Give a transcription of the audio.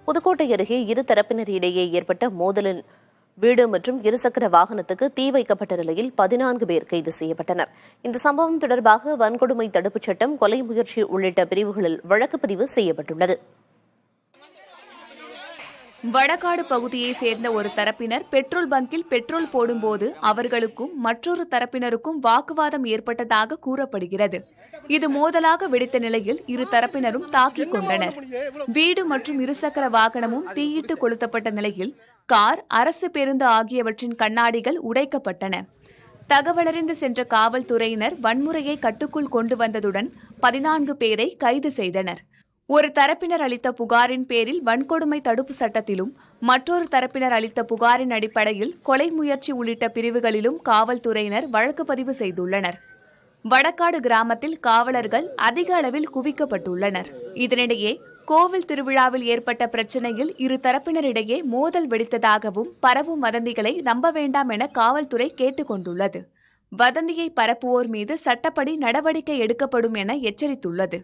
புதுக்கோட்டை அருகே இரு தரப்பினரிடையே ஏற்பட்ட மோதலில் வீடு மற்றும் இருசக்கர வாகனத்துக்கு தீ வைக்கப்பட்ட நிலையில் 14 பேர் கைது செய்யப்பட்டனர். இந்த சம்பவம் தொடர்பாக வன்கொடுமை தடுப்புச் சட்டம், கொலை முயற்சி உள்ளிட்ட பிரிவுகளில் வழக்கு பதிவு செய்யப்பட்டுள்ளது. வடகாடு பகுதியைச் சேர்ந்த ஒரு தரப்பினர் பெட்ரோல் பங்கில் பெட்ரோல் போடும்போது அவர்களுக்கும் மற்றொரு தரப்பினருக்கும் வாக்குவாதம் ஏற்பட்டதாக கூறப்படுகிறது. இது மோதலாக வெடித்த நிலையில் இரு தரப்பினரும் தாக்கிக் கொண்டனர். வீடு மற்றும் இருசக்கர வாகனமும் தீயிட்டு கொளுத்தப்பட்ட நிலையில் கார், அரசு பேருந்து ஆகியவற்றின் கண்ணாடிகள் உடைக்கப்பட்டன. தகவலறிந்து சென்ற காவல்துறையினர் வன்முறையை கட்டுக்குள் கொண்டு வந்ததுடன் 14 பேரை கைது செய்தனர். ஒரு தரப்பினர் அளித்த புகாரின் பேரில் வன்கொடுமை தடுப்பு சட்டத்திலும், மற்றொரு தரப்பினர் அளித்த புகாரின் அடிப்படையில் கொலை முயற்சி உள்ளிட்ட பிரிவுகளிலும் காவல்துறையினர் வழக்கு பதிவு செய்துள்ளனர். வடகாடு கிராமத்தில் காவலர்கள் அதிக அளவில் குவிக்கப்பட்டுள்ளனர். இதனிடையே கோவில் திருவிழாவில் ஏற்பட்ட பிரச்சினையில் இரு தரப்பினரிடையே மோதல் வெடித்ததாகவும் பரவும் வதந்திகளை நம்ப வேண்டாம் என காவல்துறை கேட்டுக் கொண்டுள்ளது. வதந்தியை பரப்புவோர் மீது சட்டப்படி நடவடிக்கை எடுக்கப்படும் என எச்சரித்துள்ளது.